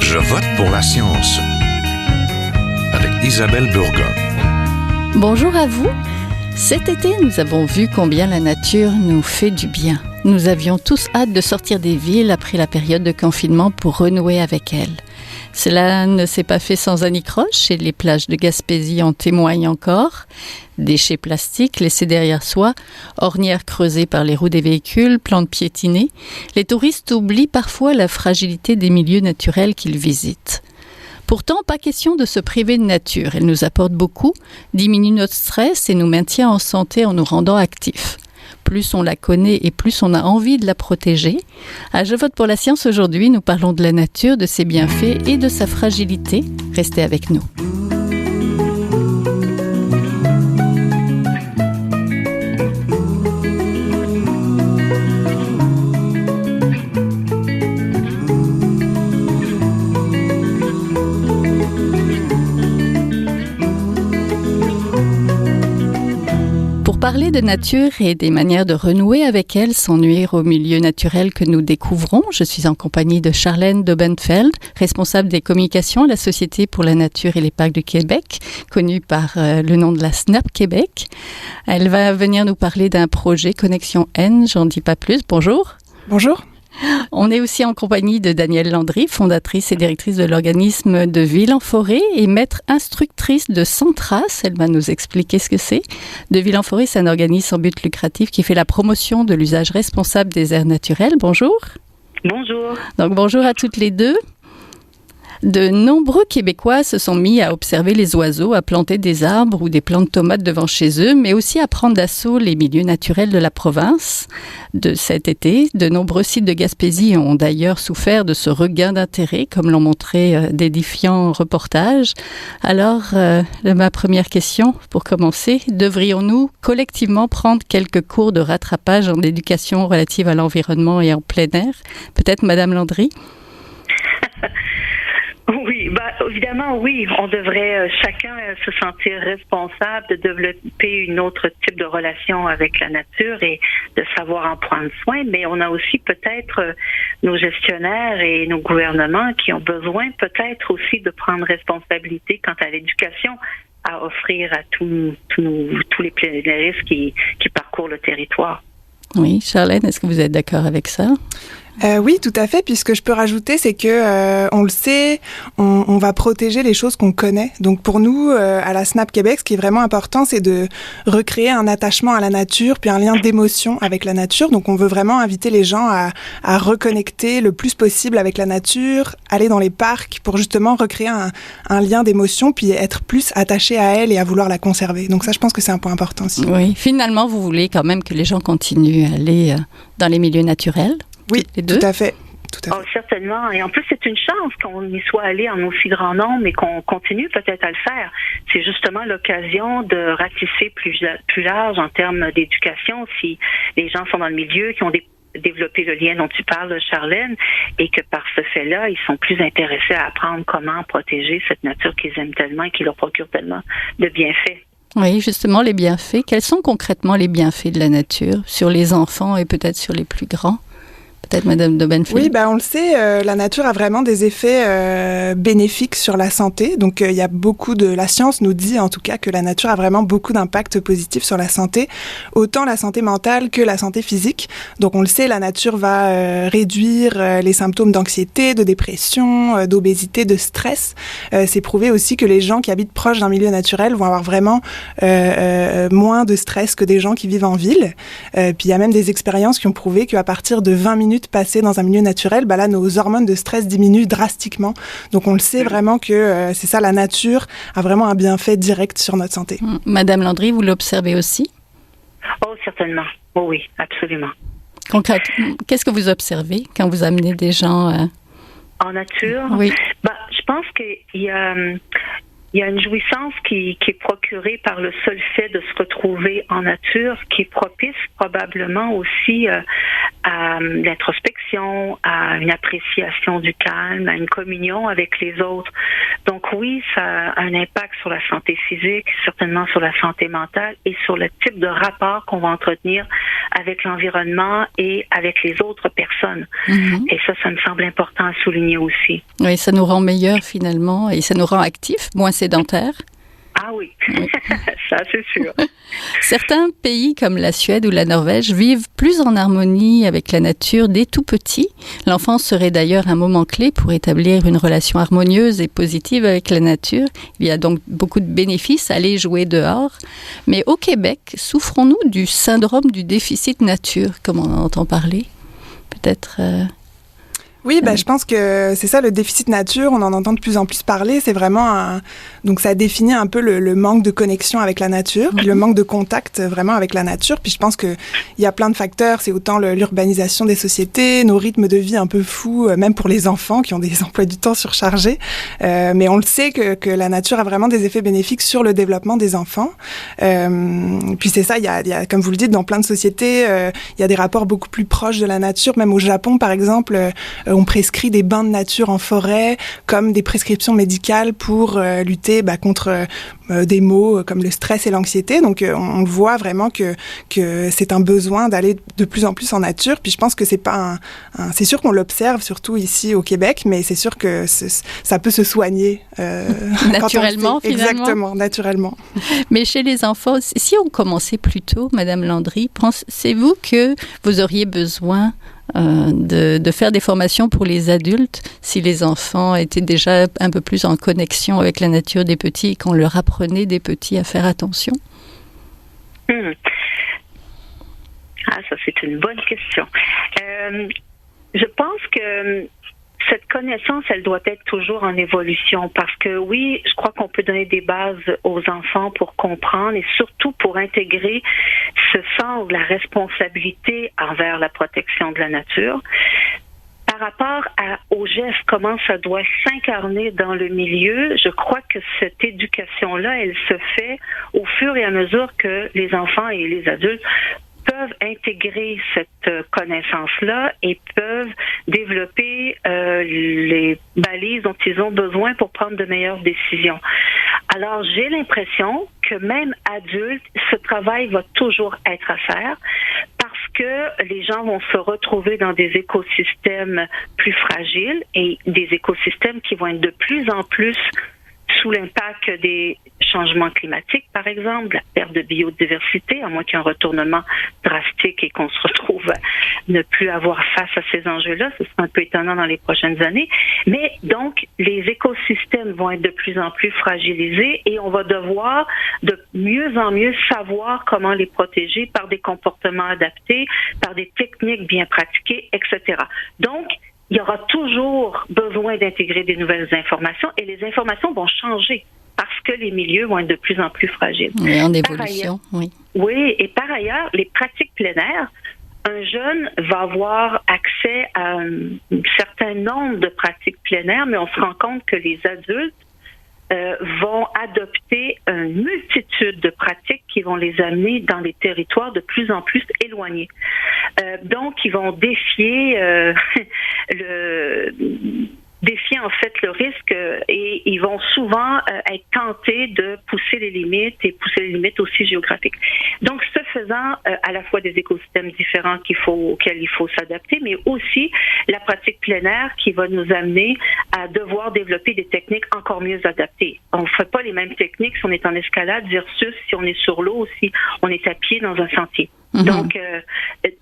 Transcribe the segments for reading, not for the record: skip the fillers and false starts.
Je vote pour la science avec Isabelle Burgon. Bonjour à vous. Cet été, nous avons vu combien la nature nous fait du bien. Nous avions tous hâte de sortir des villes après la période de confinement pour renouer avec elle. Cela ne s'est pas fait sans anicroche et les plages de Gaspésie en témoignent encore. Déchets plastiques laissés derrière soi, ornières creusées par les roues des véhicules, plantes piétinées. Les touristes oublient parfois la fragilité des milieux naturels qu'ils visitent. Pourtant, pas question de se priver de nature. Elle nous apporte beaucoup, diminue notre stress et nous maintient en santé en nous rendant actifs. Plus on la connaît et plus on a envie de la protéger. À Je vote pour la science aujourd'hui, nous parlons de la nature, de ses bienfaits et de sa fragilité. Restez avec nous. Pour parler de nature et des manières de renouer avec elle sans nuire au milieu naturel que nous découvrons, je suis en compagnie de Charlène Dobenfeld, responsable des communications à la Société pour la nature et les parcs du Québec, connue par le nom de la SNAP Québec. Elle va venir nous parler d'un projet Connexion N, j'en dis pas plus. Bonjour. Bonjour. On est aussi en compagnie de Danielle Landry, fondatrice et directrice de l'organisme de Ville en Forêt et maître instructrice de Centras. Elle va nous expliquer ce que c'est. De Ville en Forêt, c'est un organisme sans but lucratif qui fait la promotion de l'usage responsable des aires naturelles. Bonjour. Bonjour. Donc bonjour à toutes les deux. De nombreux Québécois se sont mis à observer les oiseaux, à planter des arbres ou des plants de tomates devant chez eux, mais aussi à prendre d'assaut les milieux naturels de la province. De cet été, de nombreux sites de Gaspésie ont d'ailleurs souffert de ce regain d'intérêt, comme l'ont montré d'édifiants reportages. Alors, ma première question, pour commencer, devrions-nous collectivement prendre quelques cours de rattrapage en éducation relative à l'environnement et en plein air? Peut-être Madame Landry? Oui, évidemment, oui. On devrait chacun se sentir responsable de développer une autre type de relation avec la nature et de savoir en prendre soin. Mais on a aussi peut-être nos gestionnaires et nos gouvernements qui ont besoin peut-être aussi de prendre responsabilité quant à l'éducation à offrir à tous les plénaristes qui parcourent le territoire. Oui, Charlène, est-ce que vous êtes d'accord avec ça? Oui, tout à fait. Puis ce que je peux rajouter, c'est que on le sait, on va protéger les choses qu'on connaît. Donc pour nous, à la SNAP Québec, ce qui est vraiment important, c'est de recréer un attachement à la nature, puis un lien d'émotion avec la nature. Donc on veut vraiment inviter les gens à reconnecter le plus possible avec la nature, aller dans les parcs pour justement recréer un lien d'émotion, puis être plus attaché à elle et à vouloir la conserver. Donc ça, je pense que c'est un point important aussi. Oui, finalement, vous voulez quand même que les gens continuent à aller dans les milieux naturels? Oui, tout à fait. Oh, certainement. Et en plus, c'est une chance qu'on y soit allé en aussi grand nombre et qu'on continue peut-être à le faire. C'est justement l'occasion de ratisser plus large en termes d'éducation si les gens sont dans le milieu, qui ont développé le lien dont tu parles, Charlène, et que par ce fait-là, ils sont plus intéressés à apprendre comment protéger cette nature qu'ils aiment tellement et qui leur procure tellement de bienfaits. Oui, justement, les bienfaits. Quels sont concrètement les bienfaits de la nature sur les enfants et peut-être sur les plus grands? Peut-être Madame Dobenfeld. Oui, on le sait, la nature a vraiment des effets bénéfiques sur la santé. Donc, il y a la science nous dit en tout cas que la nature a vraiment beaucoup d'impact positif sur la santé, autant la santé mentale que la santé physique. Donc, on le sait, la nature va réduire les symptômes d'anxiété, de dépression, d'obésité, de stress. C'est prouvé aussi que les gens qui habitent proche d'un milieu naturel vont avoir vraiment moins de stress que des gens qui vivent en ville. Puis, il y a même des expériences qui ont prouvé qu'à partir de 20 minutes passées dans un milieu naturel, là, nos hormones de stress diminuent drastiquement. Donc, on le sait vraiment que c'est ça, la nature a vraiment un bienfait direct sur notre santé. Madame Landry, vous l'observez aussi? Oh, certainement. Oh, oui, absolument. Concrètement, qu'est-ce que vous observez quand vous amenez des gens en nature? Oui. Je pense qu'il y a une jouissance qui est procurée par le seul fait de se retrouver en nature, qui est propice probablement aussi à l'introspection, à une appréciation du calme, à une communion avec les autres. Donc oui, ça a un impact sur la santé physique, certainement sur la santé mentale et sur le type de rapport qu'on va entretenir avec l'environnement et avec les autres personnes. Et ça me semble important à souligner aussi. Oui, ça nous rend meilleurs finalement et ça nous rend actifs, moins sédentaires. Ah oui, ça c'est sûr. Certains pays comme la Suède ou la Norvège vivent plus en harmonie avec la nature dès tout petit. L'enfance serait d'ailleurs un moment clé pour établir une relation harmonieuse et positive avec la nature. Il y a donc beaucoup de bénéfices à aller jouer dehors. Mais au Québec, souffrons-nous du syndrome du déficit nature, comme on en entend parler? Peut-être... Oui, je pense que c'est ça le déficit nature, on en entend de plus en plus parler, c'est vraiment donc ça définit un peu le manque de connexion avec la nature, puis le manque de contact vraiment avec la nature, puis je pense que il y a plein de facteurs, c'est autant l'urbanisation des sociétés, nos rythmes de vie un peu fous, même pour les enfants qui ont des emplois du temps surchargés, mais on le sait que la nature a vraiment des effets bénéfiques sur le développement des enfants. Puis c'est ça, il y a comme vous le dites, dans plein de sociétés, il y a des rapports beaucoup plus proches de la nature, même au Japon par exemple, on prescrit des bains de nature en forêt comme des prescriptions médicales pour lutter contre des maux comme le stress et l'anxiété. Donc on voit vraiment que c'est un besoin d'aller de plus en plus en nature. Puis je pense que c'est pas c'est sûr qu'on l'observe surtout ici au Québec, mais c'est sûr que ça peut se soigner naturellement finalement. Exactement, naturellement. Mais chez les enfants, si on commençait plus tôt, Madame Landry, pensez-vous que vous auriez besoin de faire des formations pour les adultes si les enfants étaient déjà un peu plus en connexion avec la nature des petits et qu'on leur apprenait des petits à faire attention? Ah, ça c'est une bonne question. Je pense que cette connaissance, elle doit être toujours en évolution parce que oui, je crois qu'on peut donner des bases aux enfants pour comprendre et surtout pour intégrer ce sens de la responsabilité envers la protection de la nature. Par rapport au geste, comment ça doit s'incarner dans le milieu, je crois que cette éducation-là, elle se fait au fur et à mesure que les enfants et les adultes peuvent intégrer cette connaissance-là et peuvent développer les balises dont ils ont besoin pour prendre de meilleures décisions. Alors, j'ai l'impression que même adultes, ce travail va toujours être à faire parce que les gens vont se retrouver dans des écosystèmes plus fragiles et des écosystèmes qui vont être de plus en plus sous l'impact des changements climatiques, par exemple, la perte de biodiversité, à moins qu'il y ait un retournement drastique et qu'on se retrouve à ne plus avoir face à ces enjeux-là. Ce sera un peu étonnant dans les prochaines années. Mais donc, les écosystèmes vont être de plus en plus fragilisés et on va devoir de mieux en mieux savoir comment les protéger par des comportements adaptés, par des techniques bien pratiquées, etc. Donc, il y aura toujours besoin d'intégrer des nouvelles informations et les informations vont changer parce que les milieux vont être de plus en plus fragiles. Oui, en évolution, oui. Oui, et par ailleurs, les pratiques plein air, un jeune va avoir accès à un certain nombre de pratiques plein air, mais on se rend compte que les adultes vont adopter une multitude de pratiques qui vont les amener dans des territoires de plus en plus éloignés. Donc, ils vont défier en fait le risque et ils vont souvent être tentés de pousser les limites et pousser les limites aussi géographiques. Donc, ce faisant, à la fois des écosystèmes différents auxquels il faut s'adapter, mais aussi la pratique plein air qui va nous amener à devoir développer des techniques encore mieux adaptées. On ne fait pas les mêmes techniques si on est en escalade versus si on est sur l'eau ou si on est à pied dans un sentier. Donc,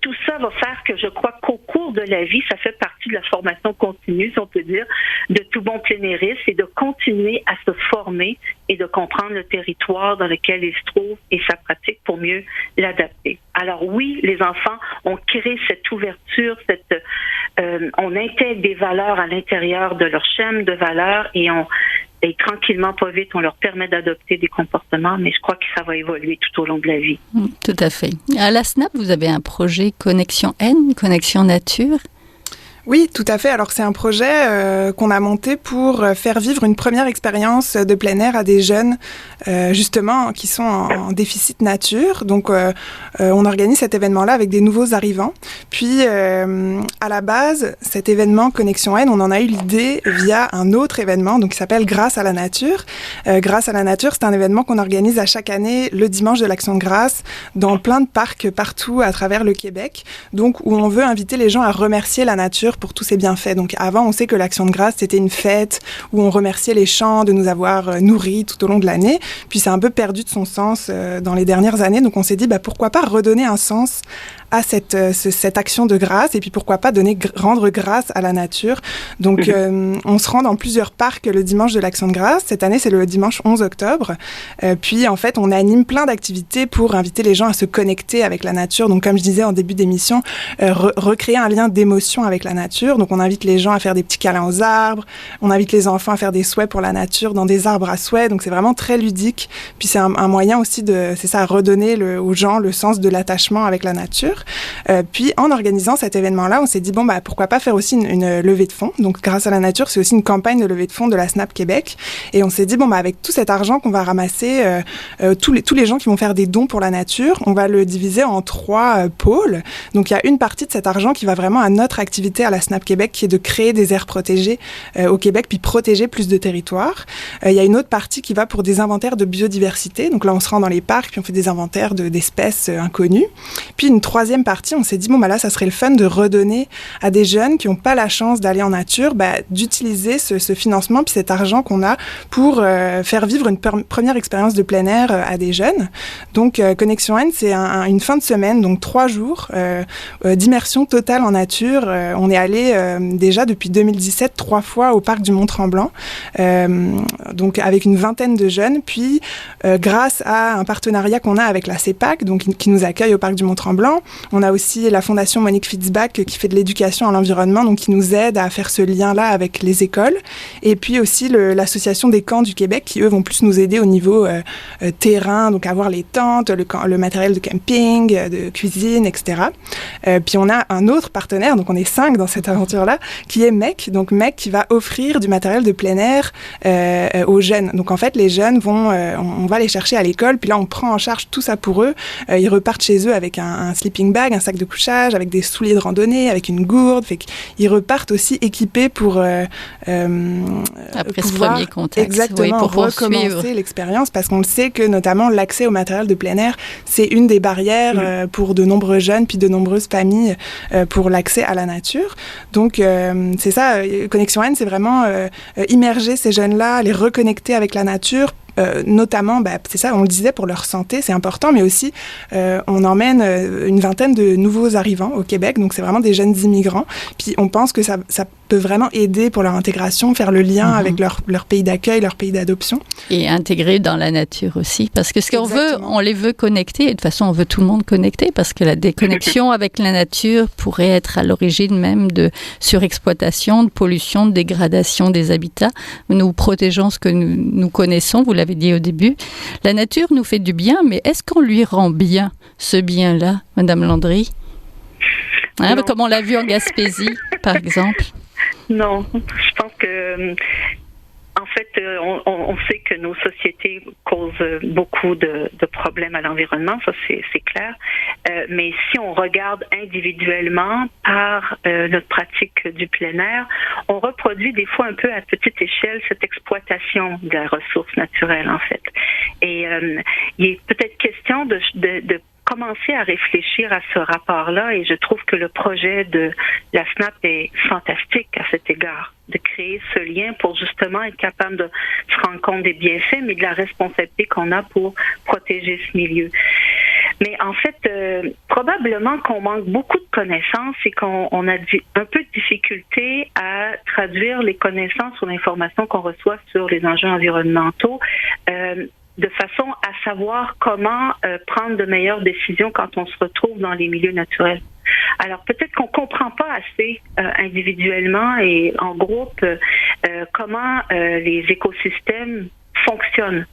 tout ça va faire que je crois qu'au cours de la vie, ça fait partie de la formation continue, si on peut dire, de tout bon plénériste, et de continuer à se former et de comprendre le territoire dans lequel il se trouve et sa pratique pour mieux l'adapter. Alors oui, les enfants ont créé cette ouverture, on intègre des valeurs à l'intérieur de leur chaîne de valeurs et tranquillement, pas vite, on leur permet d'adopter des comportements, mais je crois que ça va évoluer tout au long de la vie. Tout à fait. À la SNAP, vous avez un projet Connexion N, Connexion Nature. Oui, tout à fait. Alors c'est un projet qu'on a monté pour faire vivre une première expérience de plein air à des jeunes justement qui sont en déficit nature. Donc on organise cet événement-là avec des nouveaux arrivants. Puis à la base, cet événement Connexion N, on en a eu l'idée via un autre événement donc qui s'appelle Grâce à la nature. Grâce à la nature, c'est un événement qu'on organise à chaque année le dimanche de l'Action de grâce dans plein de parcs partout à travers le Québec. Donc où on veut inviter les gens à remercier la nature pour tous ses bienfaits. Donc avant, on sait que l'Action de grâce, c'était une fête où on remerciait les champs de nous avoir nourris tout au long de l'année. Puis c'est un peu perdu de son sens dans les dernières années. Donc on s'est dit, pourquoi pas redonner un sens à cette action de grâce et puis pourquoi pas rendre grâce à la nature. Donc on se rend dans plusieurs parcs le dimanche de l'Action de grâce. Cette année, c'est le dimanche 11 octobre. Puis en fait, on anime plein d'activités pour inviter les gens à se connecter avec la nature. Donc comme je disais en début d'émission, recréer un lien d'émotion avec la nature. Donc on invite les gens à faire des petits câlins aux arbres. On invite les enfants à faire des souhaits pour la nature dans des arbres à souhaits. Donc c'est vraiment très ludique. Puis c'est un moyen aussi à redonner aux gens le sens de l'attachement avec la nature. Puis en organisant cet événement-là, on s'est dit pourquoi pas faire aussi une levée de fonds. Donc Grâce à la nature, c'est aussi une campagne de levée de fonds de la SNAP Québec. Et on s'est dit avec tout cet argent qu'on va ramasser, tous les gens qui vont faire des dons pour la nature, on va le diviser en 3 pôles. Donc il y a une partie de cet argent qui va vraiment à notre activité à la SNAP Québec, qui est de créer des aires protégées au Québec, puis protéger plus de territoires. Il y a une autre partie qui va pour des inventaires de biodiversité. Donc là, on se rend dans les parcs, puis on fait des inventaires d'espèces inconnues. Puis une troisième partie, on s'est dit, là, ça serait le fun de redonner à des jeunes qui n'ont pas la chance d'aller en nature, d'utiliser ce financement puis cet argent qu'on a pour faire vivre une première expérience de plein air à des jeunes. Donc, Connexion N, c'est une fin de semaine, donc 3 jours d'immersion totale en nature. On est allé déjà depuis 2017 3 fois au parc du Mont-Tremblant, donc avec une vingtaine de jeunes. Puis, grâce à un partenariat qu'on a avec la CEPAC, donc qui nous accueille au parc du Mont-Tremblant, on a aussi la Fondation Monique Fitzbach qui fait de l'éducation à l'environnement, donc qui nous aide à faire ce lien-là avec les écoles. Et puis aussi l'Association des camps du Québec qui, eux, vont plus nous aider au niveau terrain, donc avoir les tentes, le matériel de camping, de cuisine, etc. Puis on a un autre partenaire, donc on est 5 dans cette aventure-là, qui est MEC. Donc MEC qui va offrir du matériel de plein air aux jeunes. Donc en fait, les jeunes on va les chercher à l'école, puis là on prend en charge tout ça pour eux. Ils repartent chez eux avec un sleeping bag, un sac de couchage, avec des souliers de randonnée, avec une gourde. Fait qu'ils repartent aussi équipés pour après ce premier contact, exactement, pour recommencer l'expérience, parce qu'on le sait que notamment l'accès au matériel de plein air, c'est une des barrières pour de nombreux jeunes puis de nombreuses familles pour l'accès à la nature. Donc c'est ça, Connexion N, c'est vraiment immerger ces jeunes-là, les reconnecter avec la nature. Notamment, c'est ça, on le disait, pour leur santé, c'est important, mais aussi on emmène une vingtaine de nouveaux arrivants au Québec, donc c'est vraiment des jeunes immigrants, puis on pense que ça peut vraiment aider pour leur intégration, faire le lien avec leur pays d'accueil, leur pays d'adoption. Et intégrer dans la nature aussi, parce que ce qu'on veut, on les veut connecter, et de toute façon on veut tout le monde connecter, parce que la déconnexion avec la nature pourrait être à l'origine même de surexploitation, de pollution, de dégradation des habitats. Nous protégeons ce que nous connaissons, vous l'avez dit au début. La nature nous fait du bien, mais est-ce qu'on lui rend bien, ce bien-là, Madame Landry? Comme on l'a vu en Gaspésie, par exemple. Non, je pense que, en fait, on sait que nos sociétés causent beaucoup de problèmes à l'environnement, ça c'est clair. Mais si on regarde individuellement par notre pratique du plein air, on reproduit des fois un peu à petite échelle cette exploitation de la ressource naturelle, en fait. Et il est peut-être question de commencer à réfléchir à ce rapport-là, et je trouve que le projet de la SNAP est fantastique à cet égard, de créer ce lien pour justement être capable de se rendre compte des bienfaits, mais de la responsabilité qu'on a pour protéger ce milieu. Mais en fait, probablement qu'on manque beaucoup de connaissances et qu'on a un peu de difficulté à traduire les connaissances ou l'information qu'on reçoit sur les enjeux environnementaux de façon à savoir comment prendre de meilleures décisions quand on se retrouve dans les milieux naturels. Alors peut-être qu'on comprend pas assez individuellement et en groupe comment les écosystèmes fonctionnent.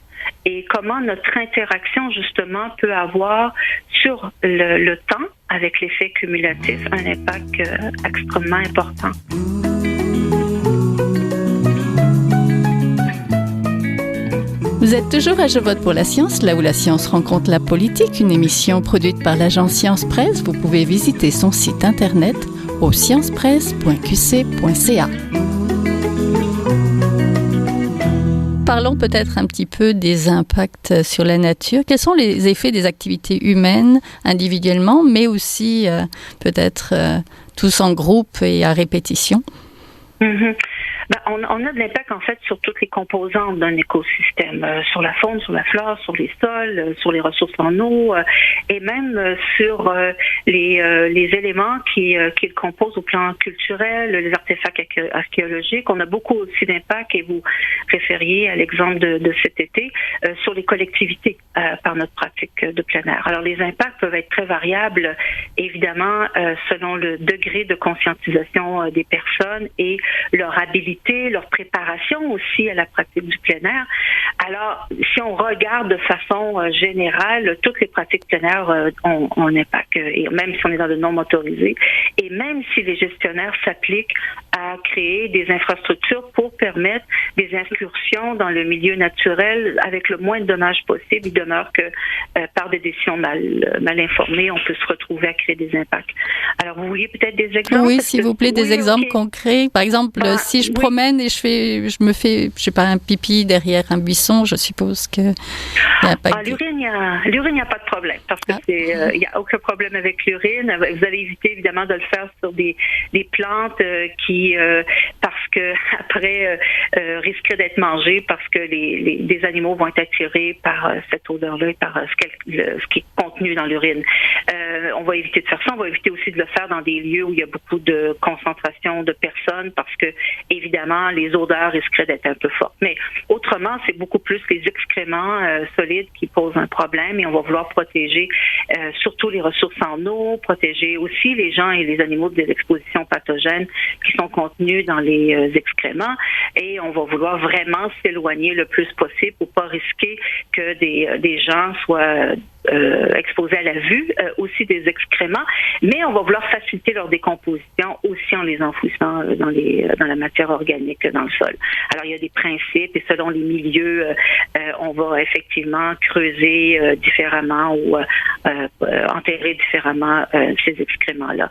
et comment notre interaction, justement, peut avoir sur le temps, avec l'effet cumulatif, un impact extrêmement important. Vous êtes toujours à Je vote pour la science, là où la science rencontre la politique, une émission produite par l'agence Science Presse. Vous pouvez visiter son site internet au sciencepresse.qc.ca. Parlons peut-être un petit peu des impacts sur la nature. Quels sont les effets des activités humaines individuellement, mais aussi peut-être tous en groupe et à répétition? Mm-hmm. On a de l'impact, en fait, sur toutes les composantes d'un écosystème, sur la faune, sur la flore, sur les sols, sur les ressources en eau, et même sur les éléments qui le composent au plan culturel, les artefacts archéologiques. On a beaucoup aussi d'impact, et vous référiez à l'exemple de cet été, sur les collectivités par notre pratique de plein air. Alors, les impacts peuvent être très variables, évidemment, selon le degré de conscientisation des personnes et leur habilité, leur préparation aussi à la pratique du plein air. Alors, si on regarde de façon générale, toutes les pratiques plein air ont un impact, et même si on est dans le non motorisé, et même si les gestionnaires s'appliquent à créer des infrastructures pour permettre des incursions dans le milieu naturel avec le moins de dommages possible, il demeure que par des décisions mal informées, on peut se retrouver à créer des impacts. Alors, vous vouliez peut-être des exemples? Oui, s'il vous plaît, des exemples concrets. Par exemple, si je promène et je me fais, je sais pas, un pipi derrière un buisson, je suppose que il n'y a pas l'urine, il n'y a pas de problème, parce que il n'y a aucun problème avec l'urine. Vous allez éviter évidemment de le faire sur des plantes qui, parce que après risqueraient d'être mangées, parce que des animaux vont être attirés par cette odeur-là et par ce qui est contenu dans l'urine. On va éviter de faire ça. On va éviter aussi de le faire dans des lieux où il y a beaucoup de concentration de personnes, parce que évidemment les odeurs risqueraient d'être un peu fortes. Mais autrement, c'est beaucoup plus les excréments solides qui posent un problème, et on va vouloir protéger surtout les ressources en eau, protéger aussi les gens et les animaux des expositions pathogènes qui sont contenues dans les excréments, et on va vouloir vraiment s'éloigner le plus possible pour pas risquer que des gens soient exposés à la vue aussi des excréments, mais on va vouloir faciliter leur décomposition aussi en les enfouissant dans la matière organique dans le sol. Alors, il y a des principes, et selon les milieux, on va effectivement creuser différemment ou enterrer différemment ces excréments-là.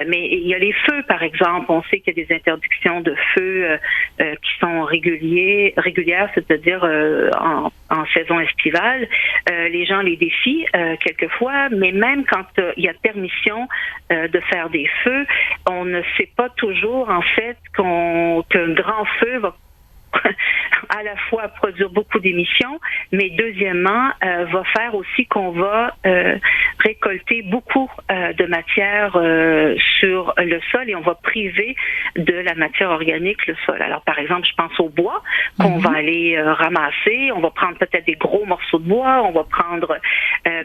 Mais il y a les feux, par exemple. On sait qu'il y a des interdictions de feux qui sont régulières, c'est-à-dire en saison estivale. Les gens les défient quelquefois, mais même quand il y a permission de faire des feux, on ne sait pas toujours, en fait, qu'un grand feu va à la fois produire beaucoup d'émissions, mais deuxièmement, va faire aussi qu'on va récolter beaucoup de matière sur le sol, et on va priver de la matière organique le sol. Alors, par exemple, je pense au bois qu'on va aller ramasser. On va prendre peut-être des gros morceaux de bois. On va prendre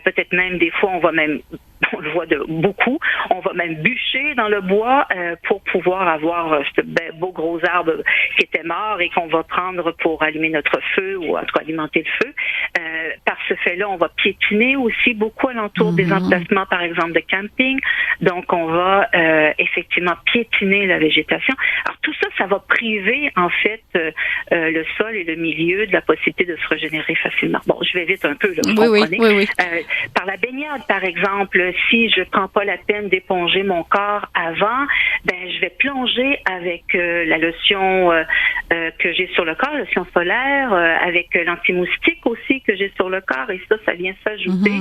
peut-être même des fois, on le voit beaucoup. On va même bûcher dans le bois pour pouvoir avoir ce beau gros arbre qui était mort et qu'on va prendre pour allumer notre feu, ou en tout cas alimenter le feu. Par ce fait-là, on va piétiner aussi beaucoup alentour des emplacements, par exemple, de camping. Donc, on va effectivement piétiner la végétation. Alors, tout ça, ça va priver, en fait, le sol et le milieu de la possibilité de se régénérer facilement. Bon, je vais vite un peu, là, vous comprenez. Oui. Par la baignade, par exemple, si je prends pas la peine d'éponger mon corps avant, je vais plonger avec la lotion que j'ai sur le corps, la lotion solaire, avec l'anti-moustique aussi que j'ai sur le corps, et ça vient s'ajouter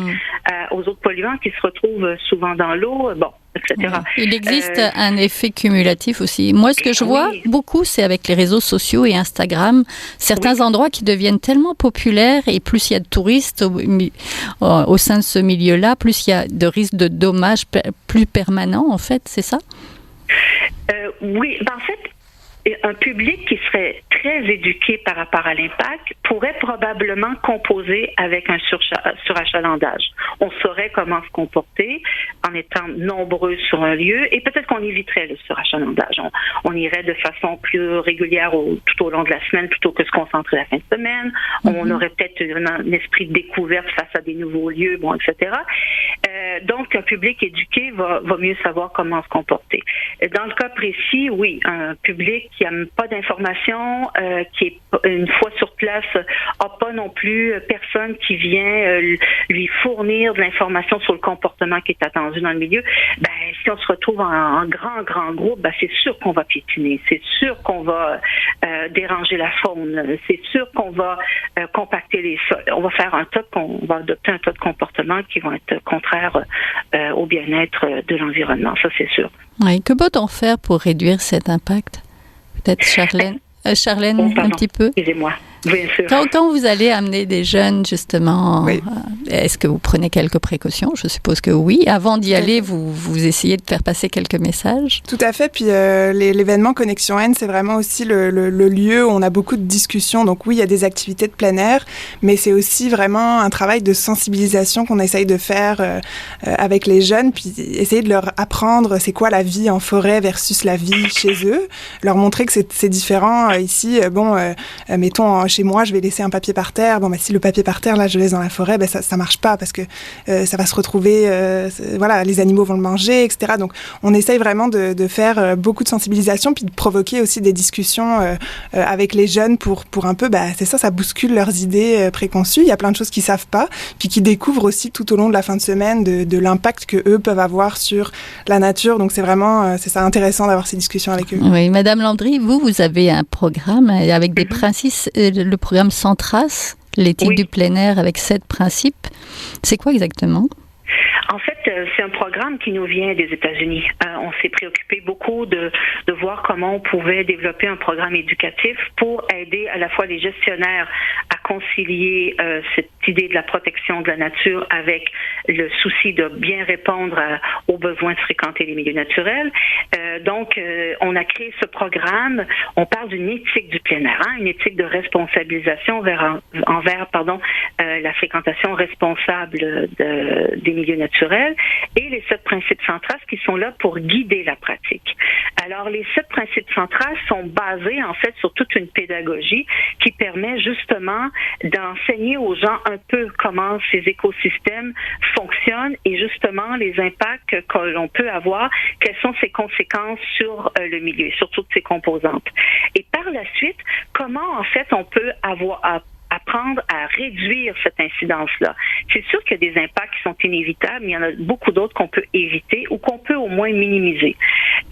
aux autres polluants qui se retrouvent souvent dans l'eau, etc. Il existe un effet cumulatif aussi. Moi, ce que je vois beaucoup, c'est avec les réseaux sociaux et Instagram, certains endroits qui deviennent tellement populaires, et plus il y a de touristes au sein de ce milieu-là, plus il y a de risques de dommages plus permanents, en fait, c'est ça? Oui, en fait, un public qui serait très éduqué par rapport à l'impact pourrait probablement composer avec un surachalandage. On saurait comment se comporter en étant nombreux sur un lieu et peut-être qu'on éviterait le surachalandage. On irait de façon plus régulière tout au long de la semaine plutôt que se concentrer la fin de semaine. On aurait peut-être un esprit de découverte face à des nouveaux lieux, bon, etc. Donc, un public éduqué va mieux savoir comment se comporter. Dans le cas précis, oui, un public qui n'a pas d'informations, qui est une fois sur place, n'a pas non plus personne qui vient lui fournir de l'information sur le comportement qui est attendu dans le milieu, ben, si on se retrouve en grand groupe, ben, c'est sûr qu'on va piétiner, c'est sûr qu'on va déranger la faune, c'est sûr qu'on va compacter les sols. On va faire on va adopter un tas de comportements qui vont être contraires au bien-être de l'environnement, ça c'est sûr. Oui, que peut-on faire pour réduire cet impact? Peut-être Charlène, un petit peu. Excusez-moi. Bien sûr. Quand vous allez amener des jeunes, justement, oui. Est-ce que vous prenez quelques précautions? Je suppose que oui. Avant d'y aller, vous essayez de faire passer quelques messages? Tout à fait. Puis l'événement Connexion N, c'est vraiment aussi le lieu où on a beaucoup de discussions. Donc oui, il y a des activités de plein air, mais c'est aussi vraiment un travail de sensibilisation qu'on essaye de faire avec les jeunes, puis essayer de leur apprendre c'est quoi la vie en forêt versus la vie chez eux, leur montrer que c'est différent. Ici, mettons, chez moi, je vais laisser un papier par terre. Bon, si le papier par terre, là, je le laisse dans la forêt, ça marche pas parce que ça va se retrouver, voilà, les animaux vont le manger, etc. Donc, on essaye vraiment de faire beaucoup de sensibilisation puis de provoquer aussi des discussions avec les jeunes pour un peu, c'est ça bouscule leurs idées préconçues. Il y a plein de choses qu'ils savent pas puis qu'ils découvrent aussi tout au long de la fin de semaine de l'impact que eux peuvent avoir sur la nature. Donc, c'est vraiment, c'est ça intéressant d'avoir ces discussions avec eux. Oui, Madame Landry, vous avez un programme avec des principes, le programme Sans Trace, l'éthique du plein air avec 7 principes. C'est quoi exactement? En fait, c'est un programme qui nous vient des États-Unis. On s'est préoccupé beaucoup de voir comment on pouvait développer un programme éducatif pour aider à la fois les gestionnaires à concilier cette idée de la protection de la nature avec le souci de bien répondre aux besoins de fréquenter les milieux naturels. Donc, on a créé ce programme. On parle d'une éthique du plein air, une éthique de responsabilisation envers la fréquentation responsable des milieux naturels et les 7 principes sans trace qui sont là pour guider la pratique. Alors, les 7 principes sans trace sont basés en fait sur toute une pédagogie qui permet justement d'enseigner aux gens un peu comment ces écosystèmes fonctionnent et justement les impacts que l'on peut avoir, quelles sont ses conséquences sur le milieu, sur toutes ses composantes. Et par la suite, comment en fait on peut apprendre à réduire cette incidence-là. C'est sûr qu'il y a des impacts qui sont inévitables, mais il y en a beaucoup d'autres qu'on peut éviter ou qu'on peut au moins minimiser.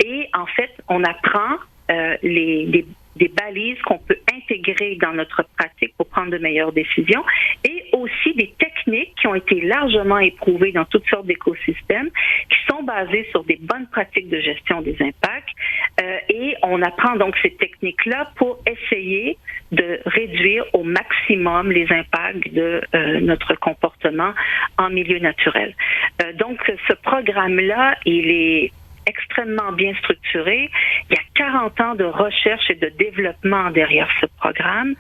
Et en fait, on apprend des balises qu'on peut intégrer dans notre pratique pour prendre de meilleures décisions et aussi des techniques qui ont été largement éprouvées dans toutes sortes d'écosystèmes qui sont basées sur des bonnes pratiques de gestion des impacts et on apprend donc ces techniques-là pour essayer de réduire au maximum les impacts de notre comportement en milieu naturel. Donc ce programme-là, il est extrêmement bien structuré. Il y a 40 ans de recherche et de développement derrière ce programme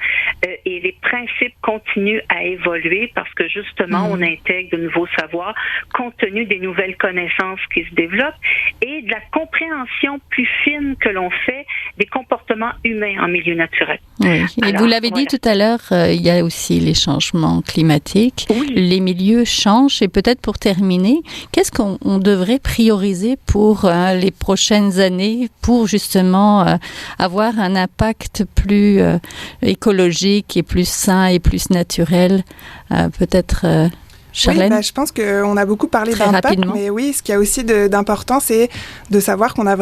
et les principes continuent à évoluer parce que justement, on intègre de nouveaux savoirs compte tenu des nouvelles connaissances qui se développent et de la compréhension plus fine que l'on fait des comportements humains en milieu naturel. Oui. Et vous l'avez dit tout à l'heure, il y a aussi les changements climatiques. Oui. Les milieux changent et peut-être pour terminer, qu'est-ce qu'on devrait prioriser pour les prochaines années pour justement avoir un impact plus écologique et plus sain et plus naturel, peut-être Charlène? Oui, je pense qu'on a beaucoup parlé d'impact, mais oui, ce qu'il y a aussi d'important, c'est de savoir qu'on a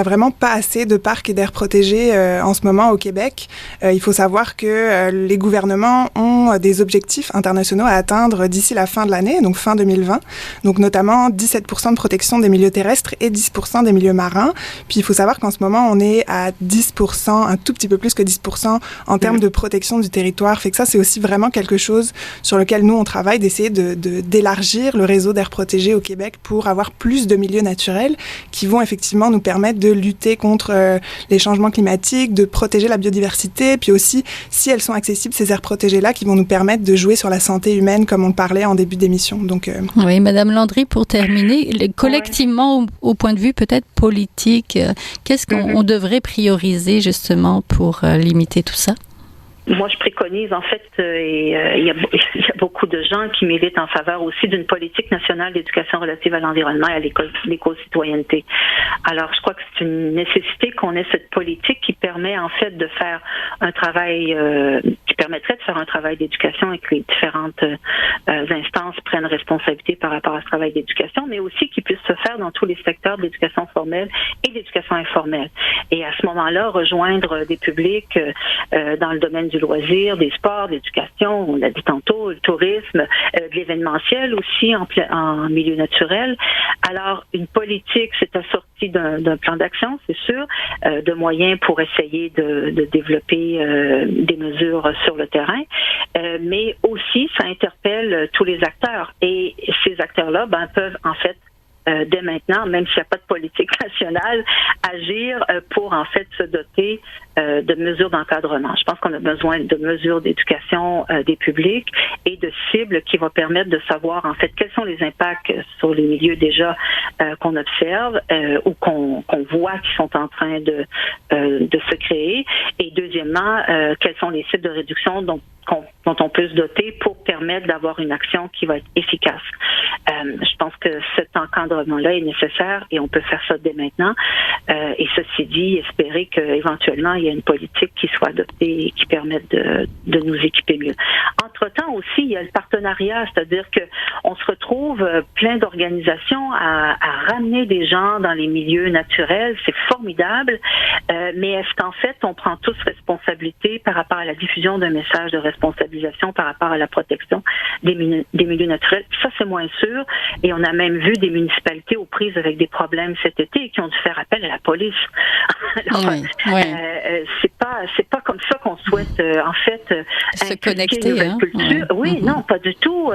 vraiment pas assez de parcs et d'aires protégés en ce moment au Québec. Il faut savoir que les gouvernements ont des objectifs internationaux à atteindre d'ici la fin de l'année, donc fin 2020. Donc notamment 17% de protection des milieux terrestres et 10% des milieux marins. Puis il faut savoir qu'en ce moment, on est à 10%, un tout petit peu plus que 10% en termes de protection du territoire. Fait que ça, c'est aussi vraiment quelque chose sur lequel nous, on travaille, d'essayer d'élargir le réseau d'aires protégées au Québec pour avoir plus de milieux naturels qui vont effectivement nous permettre de lutter contre les changements climatiques, de protéger la biodiversité, puis aussi, si elles sont accessibles, ces aires protégées-là, qui vont nous permettre de jouer sur la santé humaine, comme on le parlait en début d'émission. Donc, oui, Madame Landry, pour terminer, collectivement, au point de vue peut-être politique, qu'est-ce qu'on devrait prioriser justement pour limiter tout ça? Moi, je préconise, en fait, il y a beaucoup de gens qui militent en faveur aussi d'une politique nationale d'éducation relative à l'environnement et à l'éco-citoyenneté. Alors, je crois que c'est une nécessité qu'on ait cette politique qui permet, en fait, de faire un travail, qui permettrait de faire un travail d'éducation et que les différentes instances prennent responsabilité par rapport à ce travail d'éducation, mais aussi qui puisse se faire dans tous les secteurs de l'éducation formelle et de l'éducation informelle. Et à ce moment-là, rejoindre des publics dans le domaine du loisir, des sports, de l'éducation, on l'a dit tantôt, le tourisme, de l'événementiel aussi en milieu naturel. Alors, une politique, c'est assorti d'un plan d'action, c'est sûr, de moyens pour essayer de développer des mesures sur le terrain, mais aussi, ça interpelle tous les acteurs. Et ces acteurs-là, peuvent en fait dès maintenant, même s'il n'y a pas de politique nationale, agir pour en fait se doter de mesures d'encadrement. Je pense qu'on a besoin de mesures d'éducation des publics et de cibles qui vont permettre de savoir en fait quels sont les impacts sur les milieux déjà qu'on observe ou qu'on voit qui sont en train de se créer. Et deuxièmement, quelles sont les cibles de réduction dont on peut se doter pour permettre d'avoir une action qui va être efficace. Je pense que cet encadrement-là est nécessaire et on peut faire ça dès maintenant. Et ceci dit, espérer qu'éventuellement, il y a une politique qui soit adoptée et qui permette de nous équiper mieux. Entre-temps aussi, il y a le partenariat, c'est-à-dire qu'on se retrouve plein d'organisations à ramener des gens dans les milieux naturels. C'est formidable, mais est-ce qu'en fait, on prend tous responsabilité par rapport à la diffusion d'un message de responsabilisation par rapport à la protection des milieux naturels? Ça, c'est moins sûr. Et on a même vu des municipalités aux prises avec des problèmes cet été qui ont dû faire appel à la police. Alors, c'est pas comme ça qu'on souhaite en fait se connecter. Culture. Oui, non, pas du tout.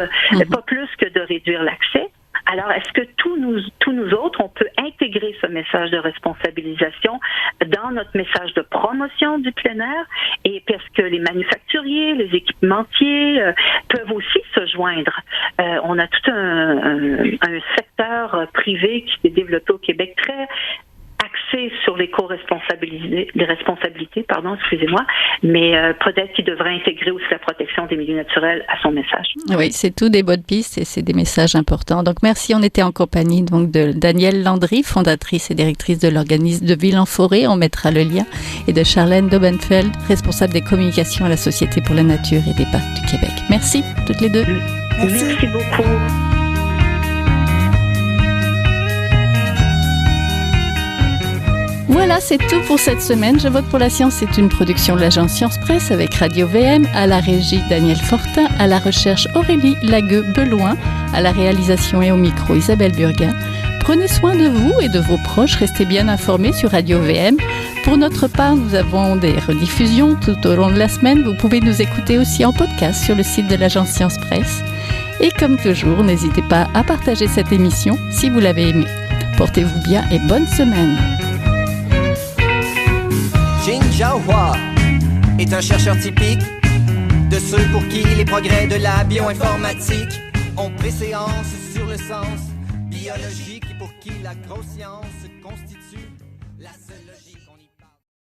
Pas plus que de réduire l'accès. Alors, est-ce que tous nous autres, on peut intégrer ce message de responsabilisation dans notre message de promotion du plein air? Et parce que les manufacturiers, les équipementiers peuvent aussi se joindre. On a tout un secteur privé qui s'est développé au Québec très axé sur l'éco-responsabilité, mais peut-être qu'il devrait intégrer aussi la protection des milieux naturels à son message. Oui, c'est tout des bonnes pistes et c'est des messages importants. Donc, merci. On était en compagnie donc de Danielle Landry, fondatrice et directrice de l'organisme de Ville en Forêt. On mettra le lien. Et de Charlène Dobenfeld, responsable des communications à la Société pour la nature et des parcs du Québec. Merci, toutes les deux. Merci beaucoup. Voilà, c'est tout pour cette semaine. Je vote pour la science. C'est une production de l'agence Science Presse avec Radio VM, à la régie Daniel Fortin, à la recherche Aurélie Lagueux-Beloin, à la réalisation et au micro Isabelle Burguin. Prenez soin de vous et de vos proches. Restez bien informés sur Radio VM. Pour notre part, nous avons des rediffusions tout au long de la semaine. Vous pouvez nous écouter aussi en podcast sur le site de l'agence Science Presse. Et comme toujours, n'hésitez pas à partager cette émission si vous l'avez aimée. Portez-vous bien et bonne semaine. Jing Jiahua est un chercheur typique de ceux pour qui les progrès de la bioinformatique ont préséance sur le sens biologique et pour qui la grosse science constitue